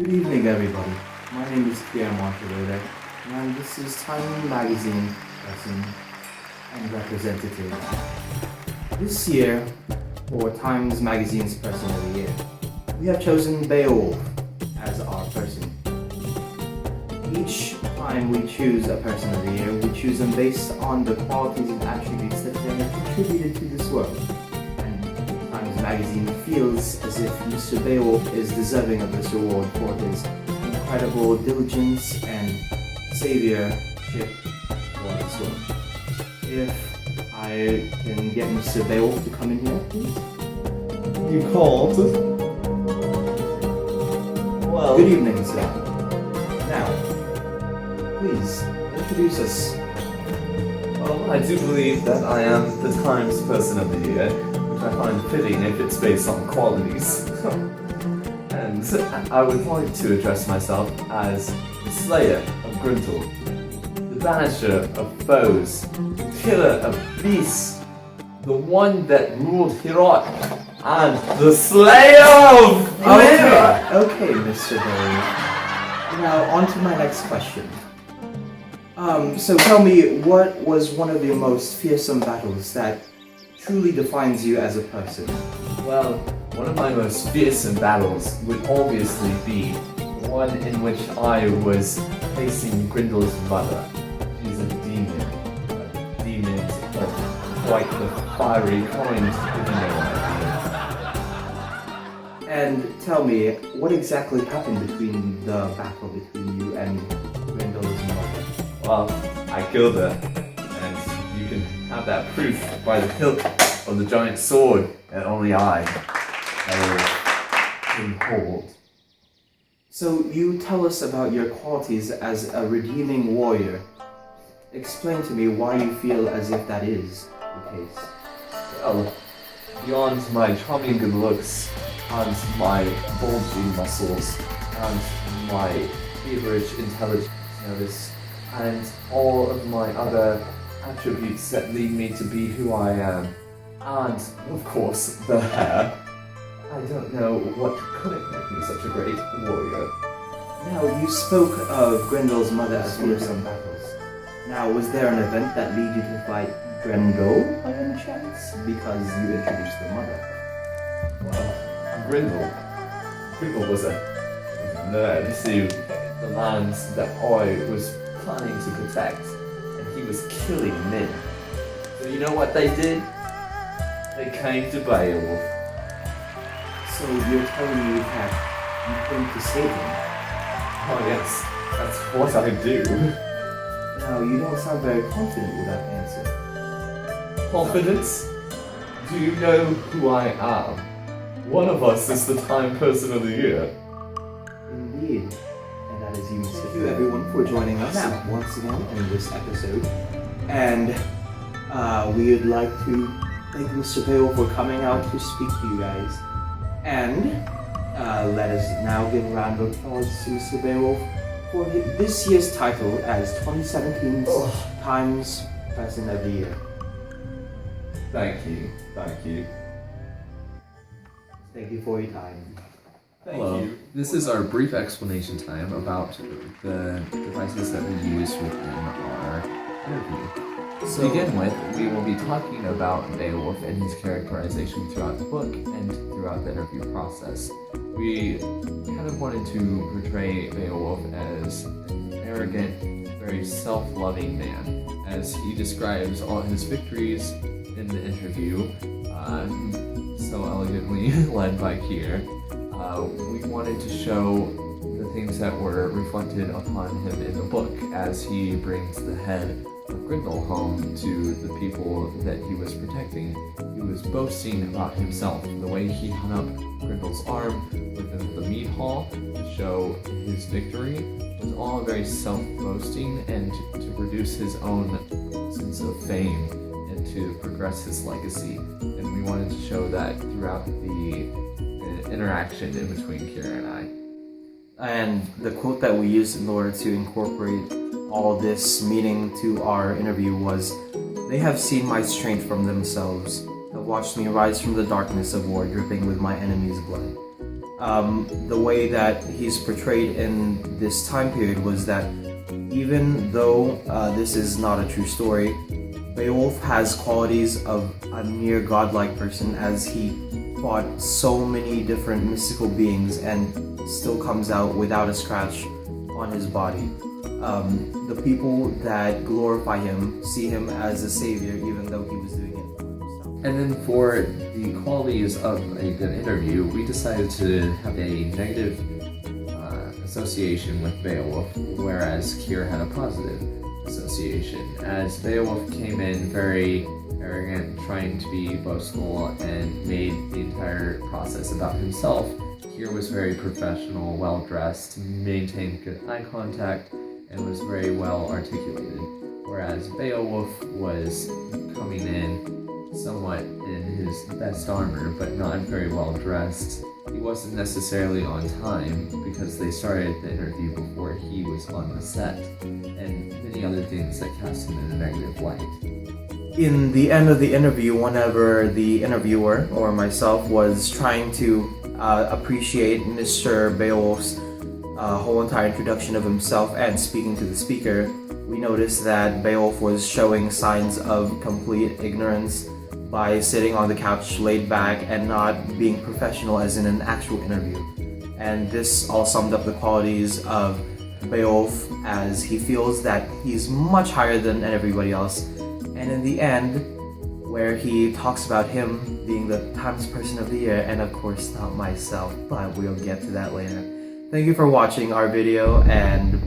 Good evening, everybody. My name is Kier and Kade, and this is Time Magazine person and representative. This year, for Times Magazine's Person of the Year, we have chosen Beowulf as our person. Each time we choose a Person of the Year, we choose them based on the qualities and attributes that they have contributed to this world. Times Magazine feels as if Mr. Beowulf is deserving of this award for his incredible diligence and saviorship for this work. If I can get Mr. Beowulf to come in here, please. You called? Well... Good evening, sir. Now, please, introduce us. Well, I do believe that I am the Times Person of the Year, which I find fitting if it's based on qualities. And I would like to address myself as the Slayer of Grindel, the Banisher of foes, the Killer of beasts, the one that ruled Heorot, and the Slayer of Okay, Mr. Beowulf. Now, on to my next question. So tell me, what was one of your most fearsome battles that truly defines you as a person? Well, one of my most fearsome battles would obviously be the one in which I was facing Grindel's mother. She's a demon of quite the fiery kind, if you know what I mean. And tell me, what exactly happened between the battle between you and Grendel's mother? Well, I killed her, and you can have that proof by the hilt of the giant sword that only I can hold. So you tell us about your qualities as a redeeming warrior. Explain to me why you feel as if that is the case. Well, beyond my charming good looks, and my bulging muscles, and my feverish intelligence, and all of my other attributes that lead me to be who I am, and of course the hair, I don't know what couldn't make me such a great warrior. Now, you spoke of Grendel's mother as fearsome battles. Now, was there an event that led you to fight Grendel by any chance? Because you introduced the mother. Well, Grendel was a nerd to the lands that I was planning to protect, and he was killing men. So you know what they did? They came to Beowulf. So you're telling me that you came to save him? Oh yes, that's what I do. Now, you don't sound very confident with that answer. Confidence? Do you know who I am? One of us is the Time Person of the Year. Indeed. And that is you, Mr. Thank you everyone for joining us once again in this episode. And we would like to thank Mr. Beowulf for coming out to speak to you guys. And let us now give a round of applause to Mr. Beowulf for this year's title as 2017's Times Person of the Year. Thank you. Thank you for your time. Hello. This is our brief explanation time about the devices that we use within our interview. To begin with, we will be talking about Beowulf and his characterization throughout the book and throughout the interview process. We kind of wanted to portray Beowulf as an arrogant, very self-loving man, as he describes all his victories in the interview, so elegantly led by Kier. We wanted to show the things that were reflected upon him in the book as he brings the head of Grendel home to the people that he was protecting. He was boasting about himself. The way he hung up Grendel's arm within the mead hall to show his victory was all very self-boasting and to produce his own sense of fame and to progress his legacy. And we wanted to show that throughout the interaction in between Kier and I. And the quote that we used in order to incorporate all this meaning to our interview was, "They have seen my strength from themselves, have watched me rise from the darkness of war dripping with my enemy's blood. the way that he's portrayed in this time period was that even though this is not a true story, Beowulf has qualities of a near godlike person, as he fought so many different mystical beings and still comes out without a scratch on his body. The people that glorify him see him as a savior, even though he was doing it for himself. And then for the qualities of a good interview, we decided to have a negative association with Beowulf, whereas Kier had a positive association, as Beowulf came in very arrogant, trying to be boastful, and made the entire process about himself. Kier was very professional, well-dressed, maintained good eye contact, and was very well articulated, whereas Beowulf was coming in somewhat in his best armor, but not very well dressed. He wasn't necessarily on time because they started the interview before he was on the set, and many other things that cast him in a negative light. In the end of the interview, whenever the interviewer or myself was trying to appreciate Mr. Beowulf's whole entire introduction of himself and speaking to the speaker, we noticed that Beowulf was showing signs of complete ignorance by sitting on the couch laid back and not being professional as in an actual interview. And this all summed up the qualities of Beowulf, as he feels that he's much higher than everybody else. And in the end, where he talks about him being the Times Person of the Year, and of course not myself, but we'll get to that later. Thank you for watching our video, and